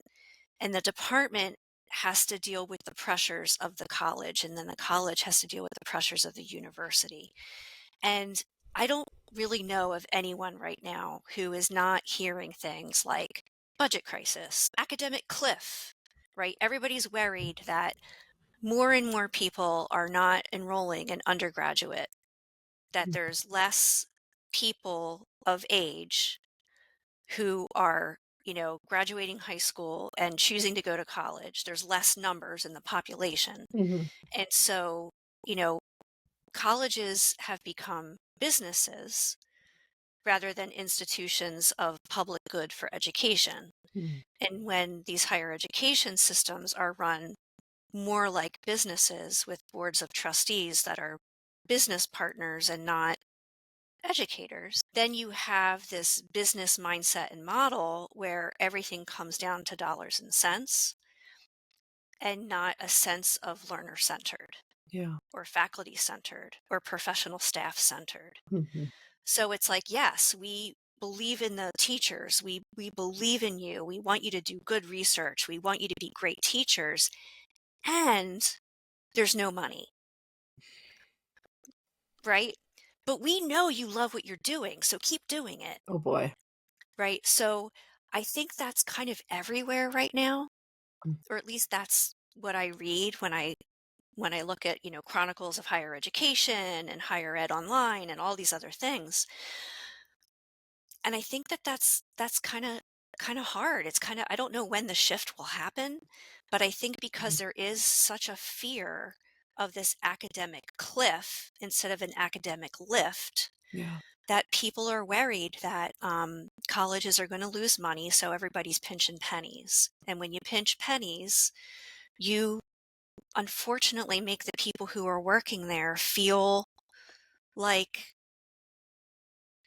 and the department has to deal with the pressures of the college, and then the college has to deal with the pressures of the university. And I don't really know of anyone right now who is not hearing things like budget crisis, academic cliff, right? Everybody's worried that more and more people are not enrolling in undergraduate, that there's less people of age who are, graduating high school and choosing to go to college. There's less numbers in the population. Mhm. And so, you know, colleges have become businesses rather than institutions of public good for education. Mm. And when these higher education systems are run more like businesses with boards of trustees that are business partners and not educators, then you have this business mindset and model where everything comes down to dollars and cents and not a sense of learner centered Yeah. or faculty centered or professional staff centered. Mhm. So it's like, yes, we believe in the teachers. We believe in you. We want you to do good research. We want you to be great teachers. And there's no money, right? But we know you love what you're doing, so keep doing it, Oh boy. right? So I think that's kind of everywhere right now, Mm. or at least that's what I read when I look at, chronicles of higher education and higher ed online and all these other things. And I think that that's kind of hard. It's kind of, I don't know when the shift will happen, but I think because there is such a fear of this academic cliff instead of an academic lift, Yeah. that people are worried that colleges are going to lose money, so everybody's pinching pennies. And when you pinch pennies, you unfortunately make the people who are working there feel like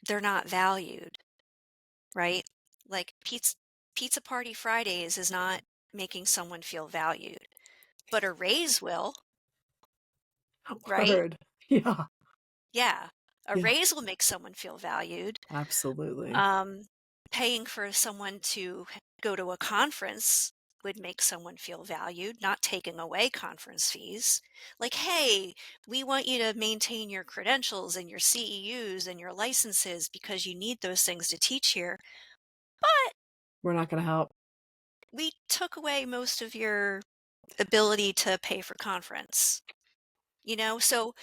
they're not valued, right? Like pizza party Fridays is not making someone feel valued, but a raise will, right? Word. Yeah. Yeah. A Yeah. raise will make someone feel valued. Absolutely. Paying for someone to go to a conference would make someone feel valued, not taking away conference fees. Like, hey, we want you to maintain your credentials and your CEUs and your licenses because you need those things to teach here. But We're not going to help. we took away most of your ability to pay for conference, So,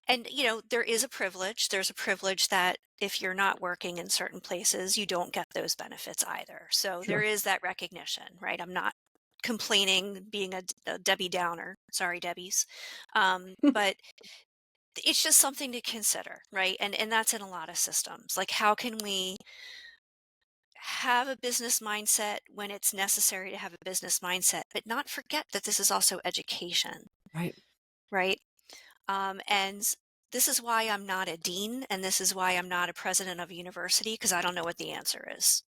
and, there is a privilege. There's a privilege that if you're not working in certain places, you don't get those benefits either. So there Sure. is that recognition, right? I'm not complaining, being a Debbie Downer. Sorry, Debbies. But it's just something to consider, right? And that's in a lot of systems. Like, how can we have a business mindset when it's necessary to have a business mindset, but not forget that this is also education, Right. right? And this is why I'm not a dean, and this is why I'm not a president of a university, because I don't know what the answer is.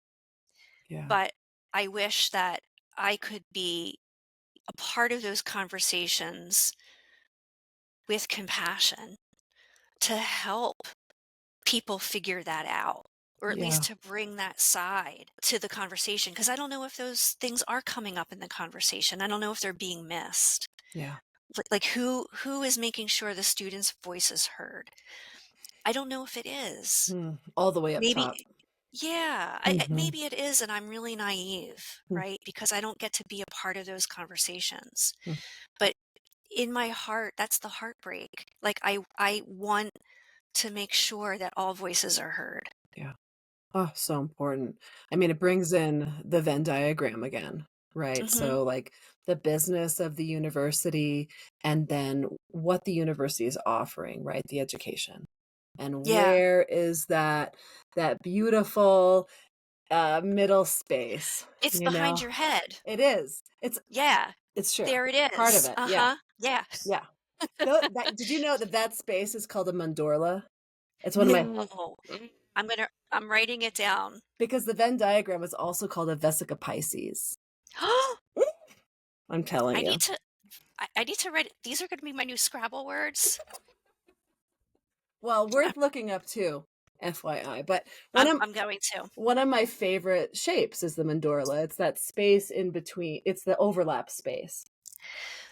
Yeah. But I wish that I could be a part of those conversations with compassion to help people figure that out, or at least Yeah. to bring that side to the conversation, because I don't know if those things are coming up in the conversation. I don't know if they're being missed. Yeah. Like who is making sure the students' voice is heard? I don't know if it is. All the way up top. Maybe, yeah, Mhm. maybe it is, and I'm really naive, Mm. right? Because I don't get to be a part of those conversations. Mm. But in my heart, that's the heartbreak. Like I want to make sure that all voices are heard. Yeah. Oh, so important. I mean, it brings in the Venn diagram again, right? Hmm. So, like the business of the university and then what the university is offering, right? The education. And Yeah, where is that beautiful middle space, it's you behind know? your head. It is. Yeah, It's true. there it Part of is. it. Yeah. Uh-huh. Yeah. Yeah. Did you know that space is called a mandorla? It's one of my No. I'm writing it down. because the Venn diagram is also called a vesica Pisces. I'm telling I you. need to I need to write these are going to be my new Scrabble words. Well, I'm worth looking up too, FYI. But one of I'm going to. one of my favorite shapes is the mandorla. It's that space in between. It's the overlap space.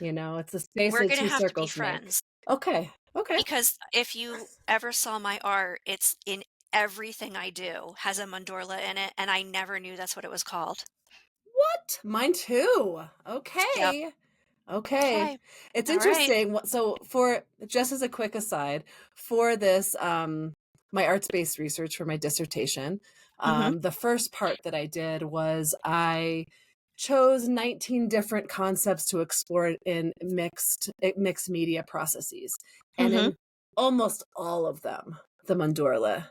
It's the space We're that going to two have to be circles make. friends Okay. Okay. because if you ever saw my art, it's in everything I do has a mandorla in it, and I never knew that's what it was called. What? Mine too. Yep. Okay. Okay. Okay. It's All right. interesting. So for just as a quick aside, for this my arts-based research for my dissertation, Mhm. the first part that I did was I chose 19 different concepts to explore in mixed media processes. And Mhm. in almost all of them, the mandorla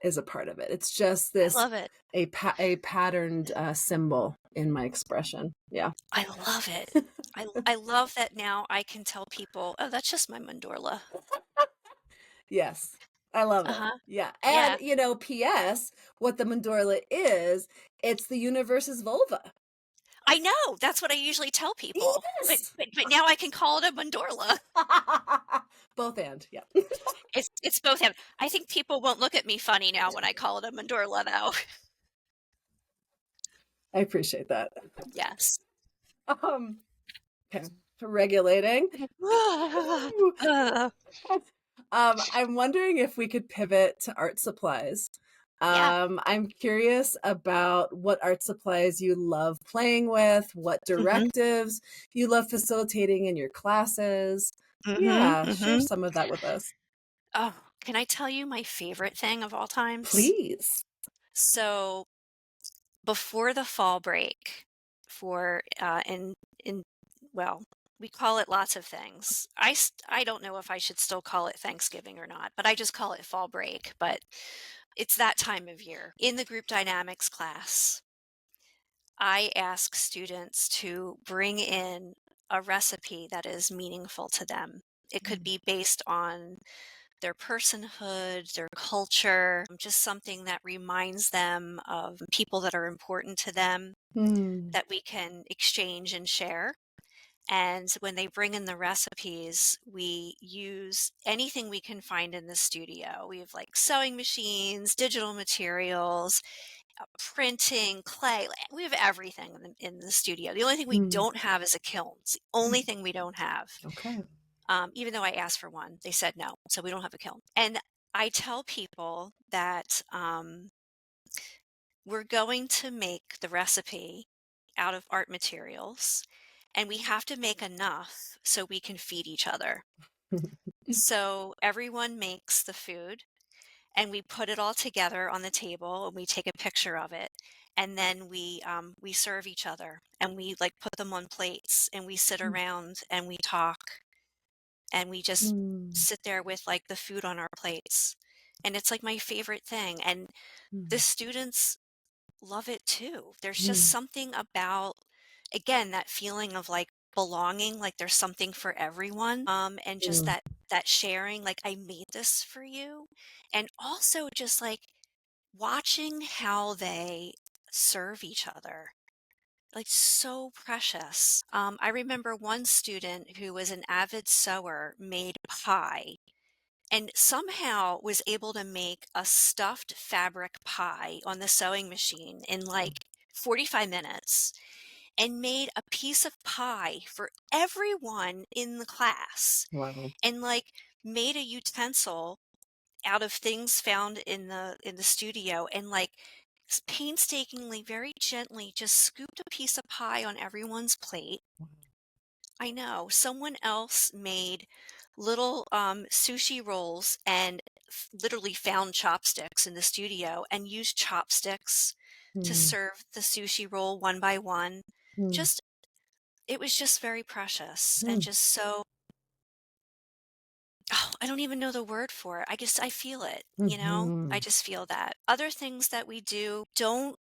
is a part of it. It's just I this love it. a patterned symbol in my expression. Yeah. I love it. I love that now I can tell people, oh, that's just my mandorla. Yes. I love it. Uh-huh. Yeah. Yeah. And, P.S., what the mandorla is, it's the universe's vulva. I know. That's what I usually tell people. Yes. But now I can call it a mandorla. Both and, yeah. It's both. I think people won't look at me funny now when I call it a mandorla, though. I appreciate that. Yes. Okay. Regulating. Uh, I'm wondering if we could pivot to art supplies. yeah. I'm curious about what art supplies you love playing with, what directives you love facilitating in your classes. Yeah, share some of that with us. Oh, can I tell you my favorite thing of all times? Please. So before the fall break, well, we call it lots of things. I don't know if I should still call it Thanksgiving or not, but I just call it fall break. But it's that time of year. In the group dynamics class, I ask students to bring in a recipe that is meaningful to them. It could be based on their personhood, their culture, just something that reminds them of people that are important to them that we can exchange and share. And when they bring in the recipes, we use anything we can find in the studio. We have like sewing machines, digital materials, printing, clay. We have everything in the studio. The only thing we don't have is a kiln. It's the only thing we don't have. Okay. Even though I asked for one, they said no, so we don't have a kiln. And I tell people that we're going to make the recipe out of art materials, and we have to make enough so we can feed each other. So everyone makes the food, and we put it all together on the table, and we take a picture of it, and then we serve each other, and we like put them on plates, and we sit around and we talk, and we just sit there with like the food on our plates, and it's like my favorite thing. And the students love it too. There's just something about, again, that feeling of like belonging, like there's something for everyone. And just that sharing, like I made this for you. And also just like watching how they serve each other. Like so precious. I remember one student who was an avid sewer made pie and somehow was able to make a stuffed fabric pie on the sewing machine in like 45 minutes and made a piece of pie for everyone in the class Wow. and like made a utensil out of things found in the studio and like painstakingly, very gently just scooped a piece of pie on everyone's plate. I know. Someone else made little sushi rolls and literally found chopsticks in the studio and used chopsticks to serve the sushi roll one by one. Just, it was just very precious and just so, oh, I don't even know the word for it. I feel it, I just feel that. Other things that we do, don't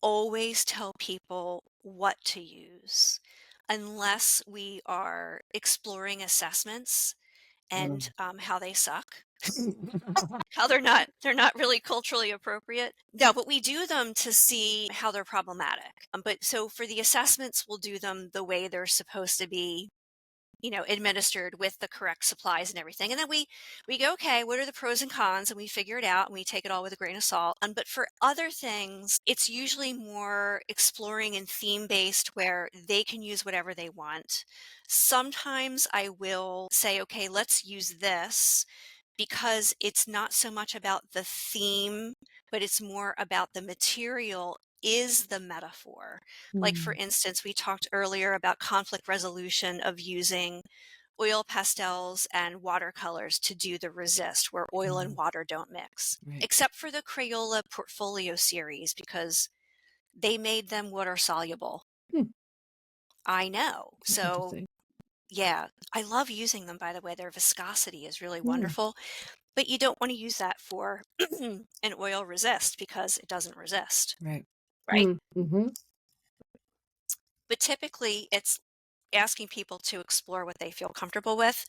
always tell people what to use unless we are exploring assessments and how they suck, how they're not really culturally appropriate. No, but we do them to see how they're problematic. But so for the assessments, we'll do them the way they're supposed to be, administered with the correct supplies and everything. And then we go, okay, what are the pros and cons? And we figure it out and we take it all with a grain of salt. But for other things, it's usually more exploring and theme based where they can use whatever they want. Sometimes I will say, okay, let's use this because it's not so much about the theme, but it's more about the material is the metaphor. Like, for instance, we talked earlier about conflict resolution of using oil pastels and watercolors to do the resist, where oil and water don't mix, except for the Crayola portfolio series, because they made them water soluble. I know. So, yeah, I love using them, by the way. Their viscosity is really wonderful. but you don't want to use that for an oil resist because it doesn't resist, Right. right? Mm-hmm. But typically it's asking people to explore what they feel comfortable with.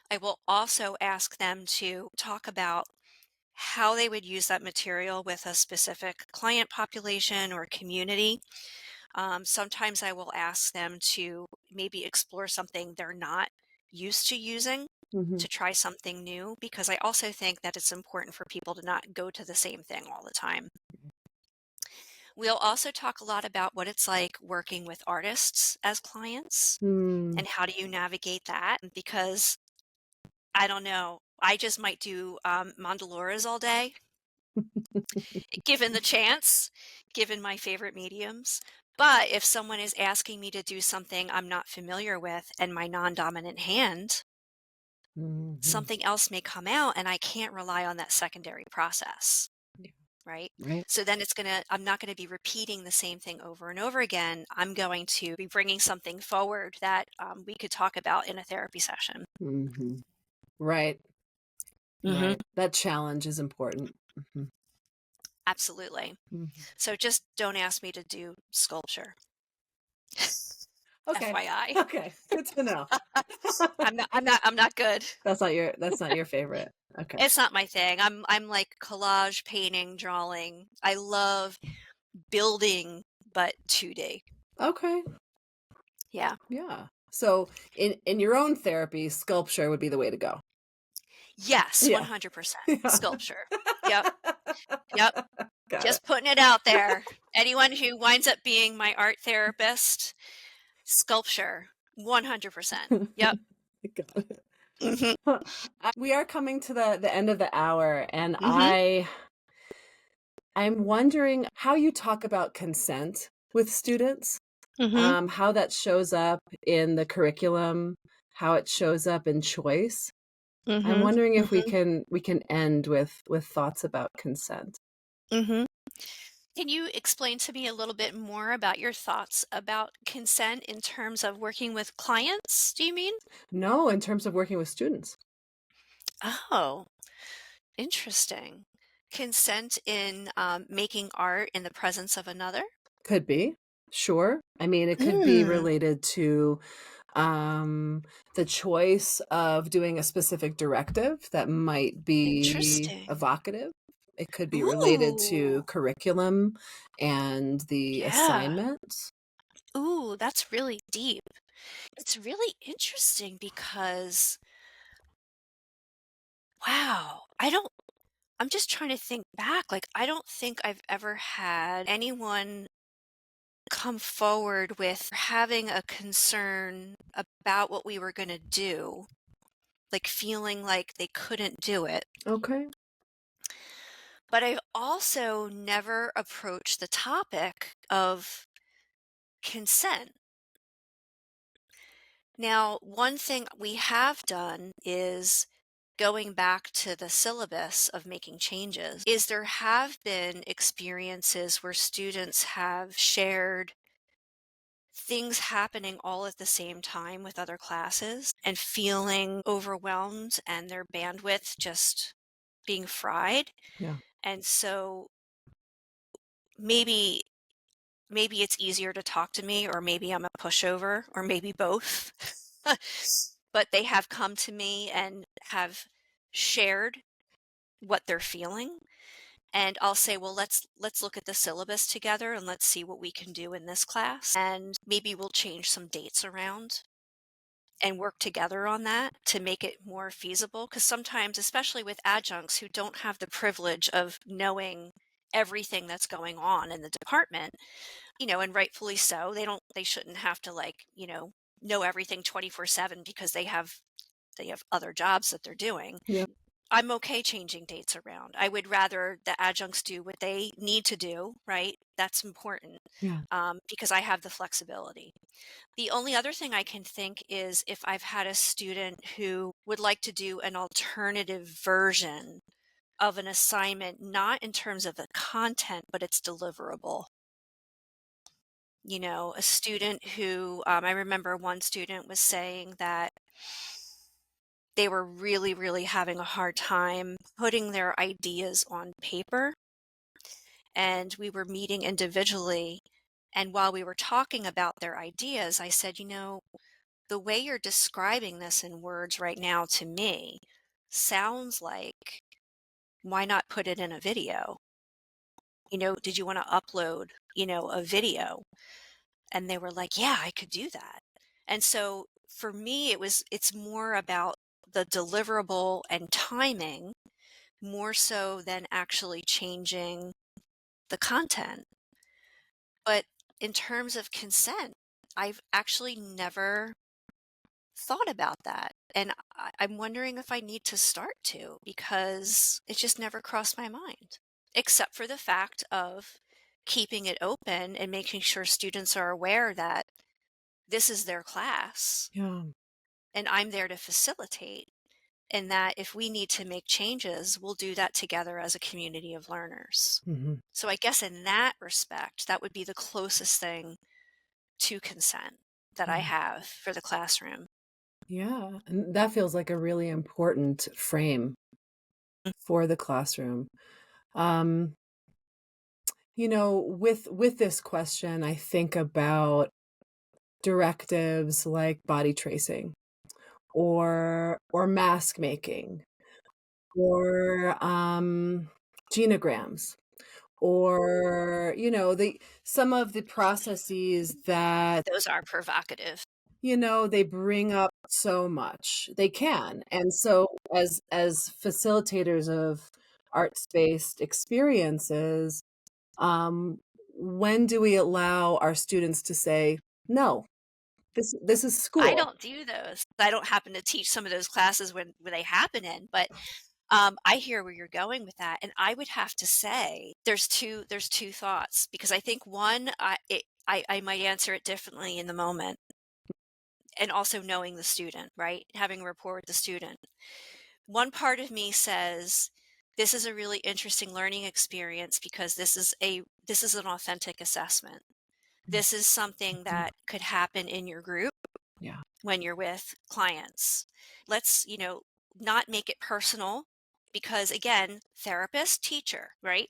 I will also ask them to talk about how they would use that material with a specific client population or community. Sometimes I will ask them to maybe explore something they're not used to using, Mm-hmm. to try something new, because I also think that it's important for people to not go to the same thing all the time. We'll also talk a lot about what it's like working with artists as clients Mm. and how do you navigate that, because I don't know, I just might do mandaloras all day, given the chance, given my favorite mediums. But if someone is asking me to do something I'm not familiar with and my non-dominant hand, Mm-hmm. something else may come out and I can't rely on that secondary process. Yeah. Right? Right. So then I'm not going to be repeating the same thing over and over again. I'm going to be bringing something forward that we could talk about in a therapy session. Mm-hmm. Right. Mm-hmm. Right. That challenge is important. Mm-hmm. Absolutely. Mm-hmm. So just don't ask me to do sculpture. Okay. FYI. Okay. Good to know. I'm not good. That's not your favorite. Okay. It's not my thing. I'm like collage, painting, drawing. I love building, but 2D. Okay. Yeah. Yeah. So in your own therapy, sculpture would be the way to go. Yes, Yeah. 100%. Yeah. Sculpture. Yep. Yep. Got Just it. putting it out there. Anyone who winds up being my art therapist, sculpture, 100%. Yep. Got it. Mm-hmm. We are coming to the end of the hour, and Mm-hmm. I'm wondering how you talk about consent with students, Mm-hmm. how that shows up in the curriculum, how it shows up in choice. I'm Mm-hmm. wondering if Mm-hmm. we can end with thoughts about consent. Mm-hmm. Can you explain to me a little bit more about your thoughts about consent in terms of working with clients, do you mean? No, in terms of working with students. Oh, interesting. Consent in making art in the presence of another? Could be. Sure. I mean, it could be Mm, related to the choice of doing a specific directive that might be interesting. evocative. It could be related to Ooh, curriculum and the yeah. assignments. Ooh, that's really deep. It's really interesting because, wow, I'm just trying to think back. Like, I don't think I've ever had anyone come forward with having a concern about what we were going to do, like feeling like they couldn't do it. Okay. But I've also never approached the topic of consent. Now, one thing we have done is going back to the syllabus of making changes, is there have been experiences where students have shared things happening all at the same time with other classes and feeling overwhelmed and their bandwidth just being fried. Yeah. And so maybe it's easier to talk to me, or maybe I'm a pushover, or maybe both. But they have come to me and have shared what they're feeling, and I'll say, well, let's look at the syllabus together and let's see what we can do in this class, and maybe we'll change some dates around and work together on that to make it more feasible, because sometimes, especially with adjuncts who don't have the privilege of knowing everything that's going on in the department, and rightfully so, they shouldn't have to, like, know everything 24/7 because they have other jobs that they're doing. Yeah. I'm okay changing dates around. I would rather the adjuncts do what they need to do, right? That's important, Yeah. because I have the flexibility. The only other thing I can think is if I've had a student who would like to do an alternative version of an assignment, not in terms of the content, but its deliverable. A student who, I remember one student was saying that they were really, really having a hard time putting their ideas on paper. And we were meeting individually. And while we were talking about their ideas, I said, the way you're describing this in words right now to me sounds like, why not put it in a video? Did you want to upload, a video? And they were like, yeah, I could do that. And so for me, it's more about the deliverable and timing more so than actually changing the content. But in terms of consent, I've actually never thought about that. And I'm wondering if I need to start to, because it just never crossed my mind, except for the fact of keeping it open and making sure students are aware that this is their class Yeah. and I'm there to facilitate. And that if we need to make changes, we'll do that together as a community of learners. Mm-hmm. So I guess in that respect, that would be the closest thing to consent that I have for the classroom. Yeah. And that feels like a really important frame for the classroom. With this question, I think about directives like body tracing or mask making or genograms or some of the processes that Those are provocative. they bring up so much. They can. And so as facilitators of arts-based experiences, when do we allow our students to say, no, this is school? I don't do those. I don't happen to teach some of those classes when they happen in, but I hear where you're going with that. And I would have to say there's two thoughts, because I think one, I might answer it differently in the moment. And also knowing the student, right? Having a rapport with the student. One part of me says, this is a really interesting learning experience because this is an authentic assessment. This is something that could happen in your group when you're with clients. Let's, not make it personal, because again, therapist, teacher, right?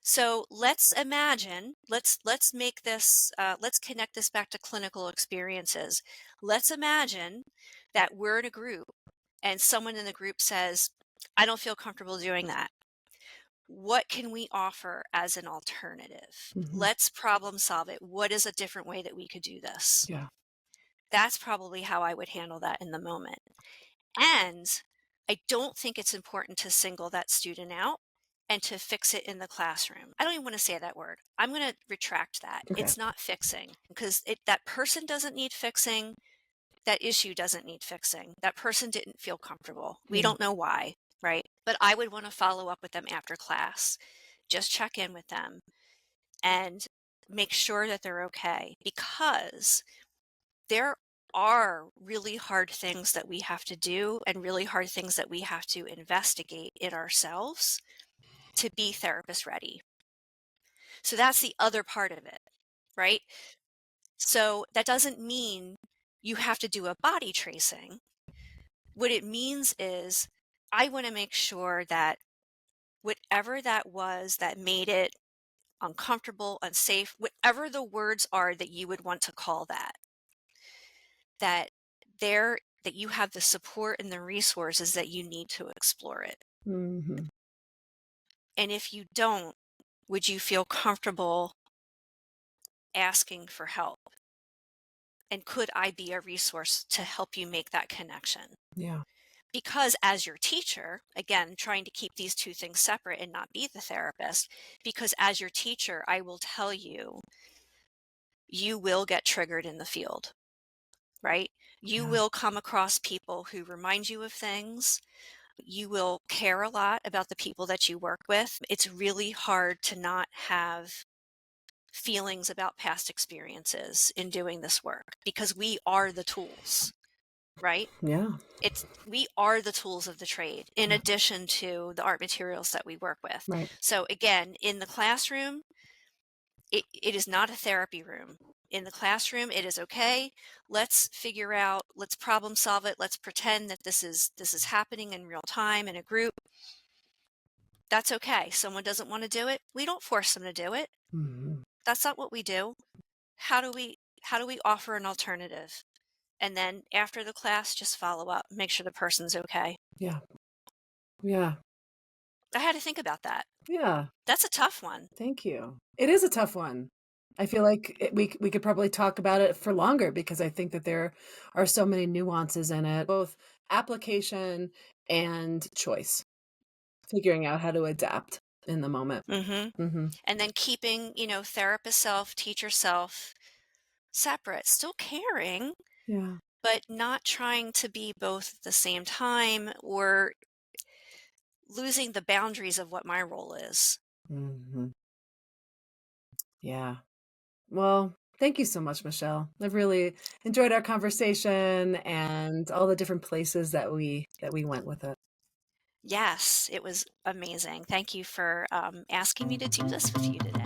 So let's imagine, let's make this, let's connect this back to clinical experiences. Let's imagine that we're in a group and someone in the group says, I don't feel comfortable doing that. What can we offer as an alternative? Let's problem solve it. What is a different way that we could do this? Yeah. That's probably how I would handle that in the moment. And I don't think it's important to single that student out and to fix it in the classroom. I don't even want to say that word. I'm going to retract that. Okay. It's not fixing, because that person doesn't need fixing. That issue doesn't need fixing. That person didn't feel comfortable. We don't know why, right? But I would want to follow up with them after class, just check in with them and make sure that they're okay, because there are really hard things that we have to do and really hard things that we have to investigate in ourselves to be therapist ready. So that's the other part of it, right? So that doesn't mean you have to do a body tracing. What it means is I want to make sure that whatever that was that made it uncomfortable, unsafe, whatever the words are that you would want to call that you have the support and the resources that you need to explore it. Mm-hmm. And if you don't, would you feel comfortable asking for help? And could I be a resource to help you make that connection? Yeah. Because as your teacher, again, trying to keep these two things separate and not be the therapist, because as your teacher, I will tell you, you will get triggered in the field, right? You will come across people who remind you of things. You will care a lot about the people that you work with. It's really hard to not have feelings about past experiences in doing this work, because we are the tools, right? Yeah. We are the tools of the trade in addition to the art materials that we work with. Right. So again, in the classroom, it is not a therapy room. in the classroom, it is okay. Let's figure out, let's problem solve it. Let's pretend that this is happening in real time in a group. That's okay. Someone doesn't want to do it. We don't force them to do it. Mm-hmm. That's not what we do. How do we offer an alternative? And then after the class, just follow up, make sure the person's okay. Yeah. Yeah. I had to think about that. Yeah. That's a tough one. Thank you. It is a tough one. I feel like we could probably talk about it for longer because I think that there are so many nuances in it, both application and choice, figuring out how to adapt in the moment. Mm-hmm. Mm-hmm. And then keeping, therapist self, teacher self separate, still caring, Yeah. but not trying to be both at the same time or losing the boundaries of what my role is. Mm-hmm. Yeah. Well, thank you so much, Michele. I've really enjoyed our conversation and all the different places that we went with it. Yes, it was amazing. Thank you for asking me to do this with you today.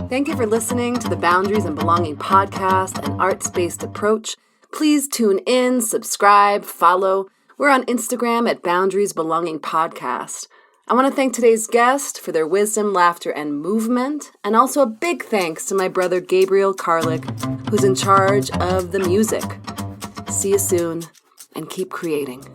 Thank you for listening to the Boundaries and Belonging podcast, an arts-based approach. Please tune in, subscribe, follow. We're on Instagram at Boundaries Belonging Podcast. I want to thank today's guest for their wisdom, laughter, and movement, and also a big thanks to my brother Gabriel Karlik, who's in charge of the music. See you soon, and keep creating.